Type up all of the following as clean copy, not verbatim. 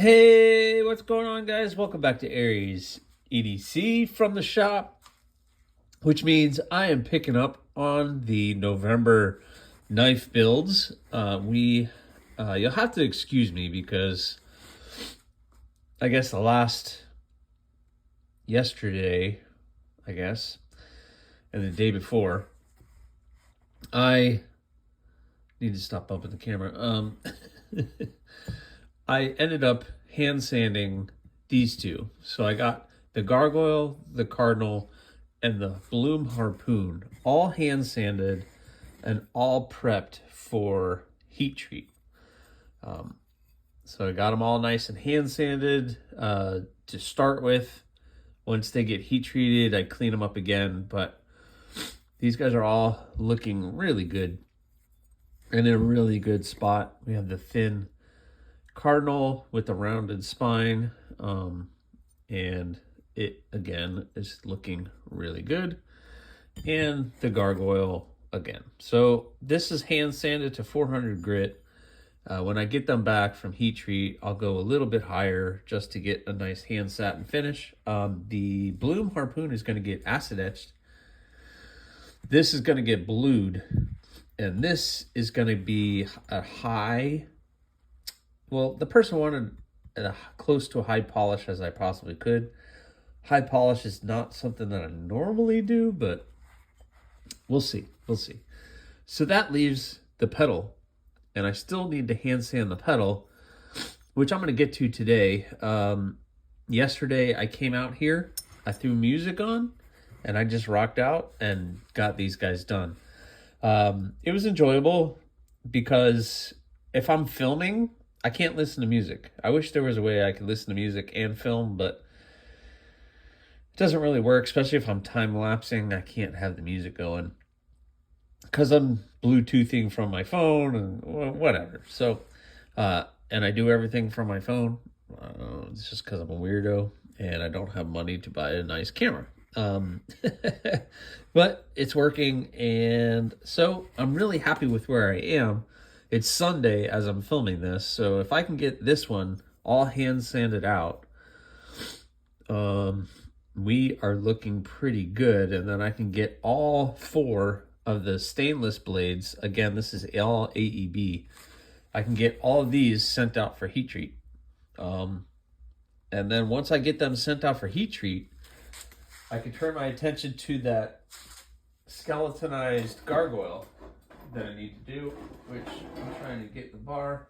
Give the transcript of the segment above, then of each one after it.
Hey, what's going on, guys? Welcome back to Aries EDC from the shop, which means I am picking up on the November knife builds. You'll have to excuse me because I guess yesterday, and the day before, I need to stop bumping the camera. I ended up hand sanding these two. So I got the Gargoyle, the Cardinal, and the Bloom Harpoon all hand sanded and all prepped for heat treat. So I got them all nice and hand sanded to start with. Once they get heat treated, I clean them up again. But these guys are all looking really good and in a really good spot. We have the thin Cardinal with the rounded spine, and it again is looking really good, and the Gargoyle again. So this is hand sanded to 400 grit. When I get them back from heat treat, I'll go a little bit higher just to get a nice hand satin finish. The Bloom Harpoon is going to get acid etched. This is going to get blued, and this is going to be a high. Well, the person wanted close to a high polish as I possibly could. High polish is not something that I normally do, but we'll see. We'll see. So that leaves the pedal, and I still need to hand sand the pedal, which I'm going to get to today. Yesterday, I came out here, I threw music on, and I just rocked out and got these guys done. It was enjoyable because if I'm filming, I can't listen to music. I wish there was a way I could listen to music and film, but it doesn't really work, especially if I'm time-lapsing. I can't have the music going because I'm Bluetoothing from my phone and whatever. So, and I do everything from my phone. It's just because I'm a weirdo and I don't have money to buy a nice camera. But it's working, and so I'm really happy with where I am. It's Sunday as I'm filming this, so if I can get this one all hand sanded out, we are looking pretty good. And then I can get all 4 of the stainless blades. Again, this is all AEB. I can get all of these sent out for heat treat. And then once I get them sent out for heat treat, I can turn my attention to that skeletonized Gargoyle that I need to do, which I'm trying to get the bar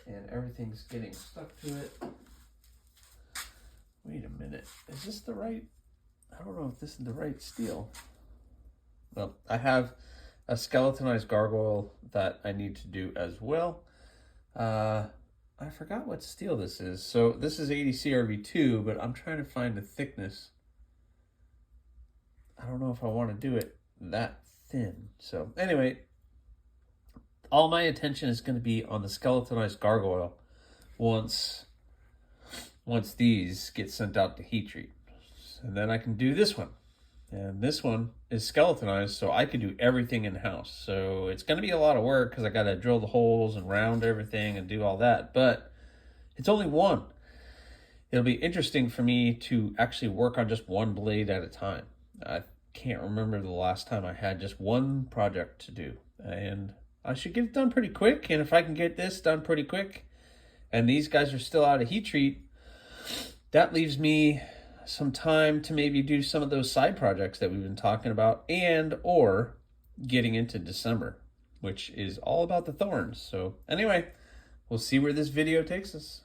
and everything's getting stuck to it. Wait a minute, is this the right, I don't know if this is the right steel. Well, I have a skeletonized Gargoyle that I need to do as well. I forgot what steel this is. So this is AriesEDC, but I'm trying to find the thickness. I don't know if I want to do it that thin. So anyway, all my attention is going to be on the skeletonized Gargoyle once these get sent out to heat treat. And then I can do this one. And this one is skeletonized, so I can do everything in-house. So it's going to be a lot of work because I got to drill the holes and round everything and do all that. But it's only one. It'll be interesting for me to actually work on just one blade at a time. I can't remember the last time I had just one project to do. And I should get it done pretty quick, and if I can get this done pretty quick, and these guys are still out of heat treat, that leaves me some time to maybe do some of those side projects that we've been talking about, and or getting into December, which is all about the thorns. So anyway, we'll see where this video takes us.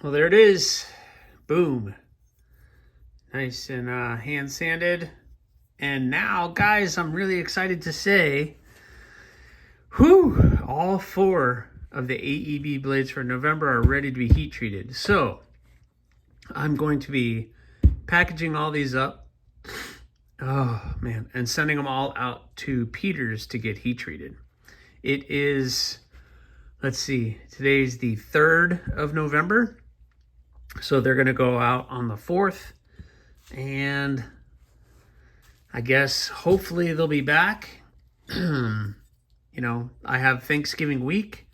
Well, there it is. Boom. Nice and hand sanded And now, guys, I'm really excited to say, all 4 of the AEB blades for November are ready to be heat treated. So I'm going to be packaging all these up. Oh, man. And sending them all out to Peter's to get heat treated. It is, let's see, today's the 3rd of November. So they're going to go out on the 4th. And I guess hopefully they'll be back. You know, I have Thanksgiving week.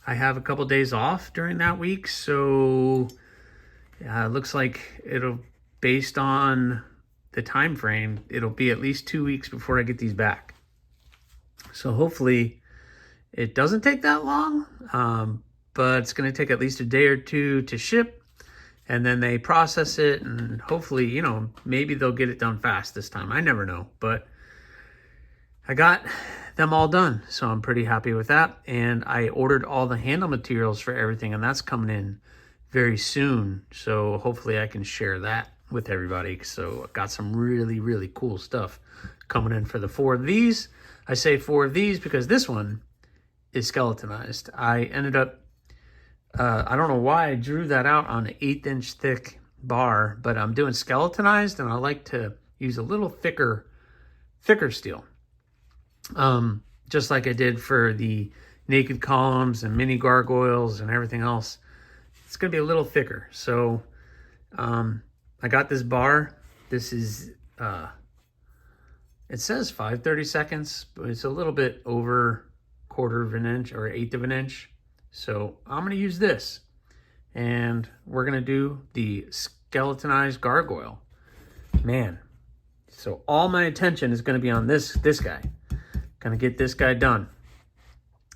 I have a couple days off during that week. So it looks like it'll, based on the time frame, it'll be at least 2 weeks before I get these back. So hopefully it doesn't take that long, but it's going to take at least a day or 2 to ship, and then they process it, and hopefully, you know, maybe they'll get it done fast this time. I never know, but I got them all done, so I'm pretty happy with that. And I ordered all the handle materials for everything, and that's coming in very soon. So hopefully I can share that with everybody. So I got some really, really cool stuff coming in for the 4 of these. I say 4 of these because this one is skeletonized. I ended up, I don't know why I drew that out on an 1/8 inch thick bar, but I'm doing skeletonized, and I like to use a little thicker steel. Just like I did for the naked columns and mini gargoyles and everything else. It's going to be a little thicker. So I got this bar. This is, it says 5/32, but it's a little bit over 1/4 of an inch or 1/8 of an inch. So I'm going to use this. And we're going to do the skeletonized gargoyle. Man. So all my attention is going to be on this guy. Gonna get this guy done.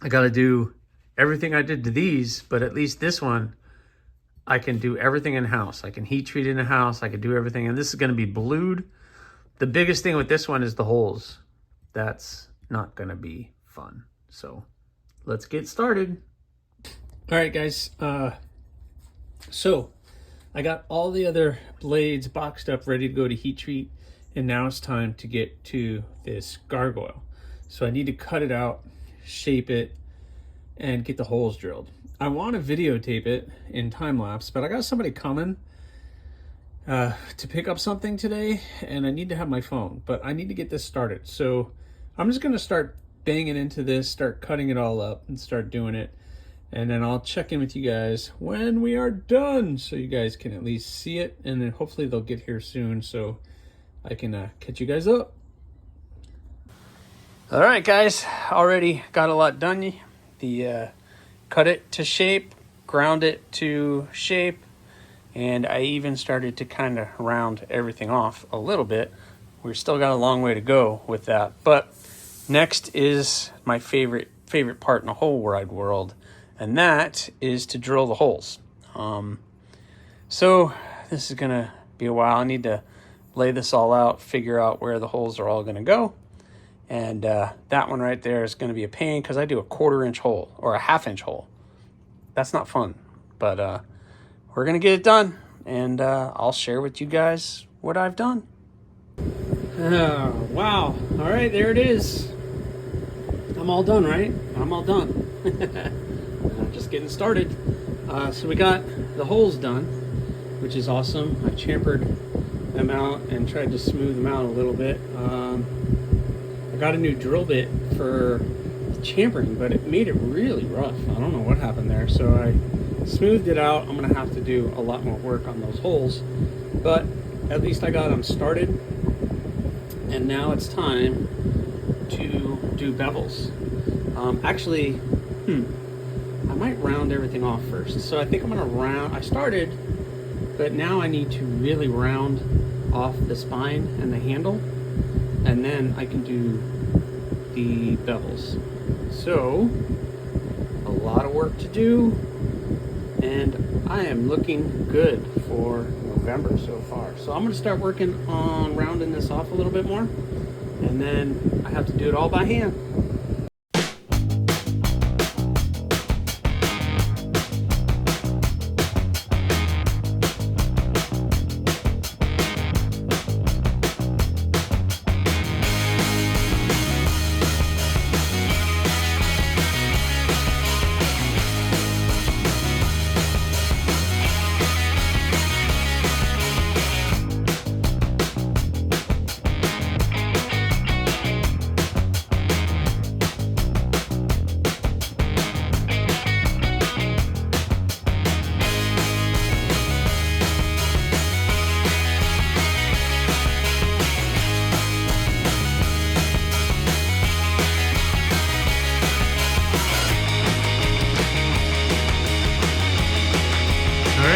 I gotta do everything I did to these, but at least this one, I can do everything in house. I can heat treat in the house. I can do everything, and this is gonna be blued. The biggest thing with this one is the holes. That's not gonna be fun. So let's get started. All right, guys. So I got all the other blades boxed up, ready to go to heat treat, and now it's time to get to this gargoyle. So I need to cut it out, shape it, and get the holes drilled. I want to videotape it in time lapse, but I got somebody coming to pick up something today, and I need to have my phone, but I need to get this started. So I'm just going to start banging into this, start cutting it all up, and start doing it. And then I'll check in with you guys when we are done, so you guys can at least see it, and then hopefully they'll get here soon so I can catch you guys up. All right, guys, already got a lot done. The cut it to shape, ground it to shape, and I even started to kind of round everything off a little bit. We've still got a long way to go with that, but next is my favorite part in the whole wide world, and that is to drill the holes. So this is gonna be a while. I need to lay this all out, figure out where the holes are all gonna go. And that one right there is going to be a pain because I do a 1/4 inch hole or a 1/2 inch hole. That's not fun, but we're going to get it done, and I'll share with you guys what I've done. Wow. All right, there it is. I'm all done, right? I'm all done. I'm just getting started. So we got the holes done, which is awesome. I chamfered them out and tried to smooth them out a little bit. I got a new drill bit for champering, but it made it really rough. I don't know what happened there, so I smoothed it out. I'm gonna have to do a lot more work on those holes, but at least I got them started, and now it's time to do bevels. Actually, I might round everything off first. So I think I'm gonna round, I started, but now I need to really round off the spine and the handle, and then I can do the bevels. So, a lot of work to do, and I am looking good for November so far. So I'm gonna start working on rounding this off a little bit more, and then I have to do it all by hand.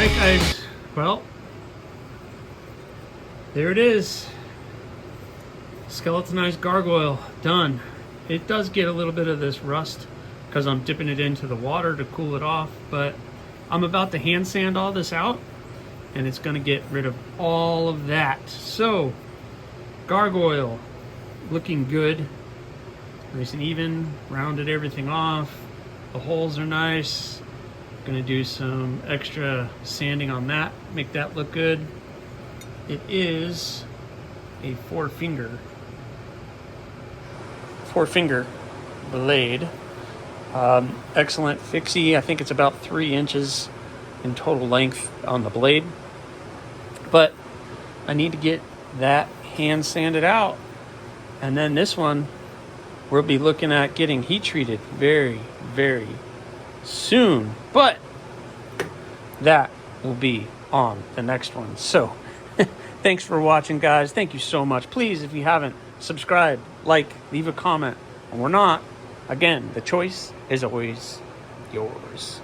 right, guys. Well, there it is. Skeletonized gargoyle done. It does get a little bit of this rust because I'm dipping it into the water to cool it off, but I'm about to hand sand all this out and it's going to get rid of all of that. So gargoyle looking good, nice and even, rounded everything off. The holes are nice. Gonna do some extra sanding on that, make that look good. It is a four finger blade. Excellent fixie. I think it's about 3 inches in total length on the blade, but I need to get that hand sanded out, and then this one we'll be looking at getting heat treated very, very soon, but that will be on the next one. So thanks for watching, guys. Thank you so much. Please, if you haven't, subscribe, like, leave a comment. And we're not, again, the choice is always yours.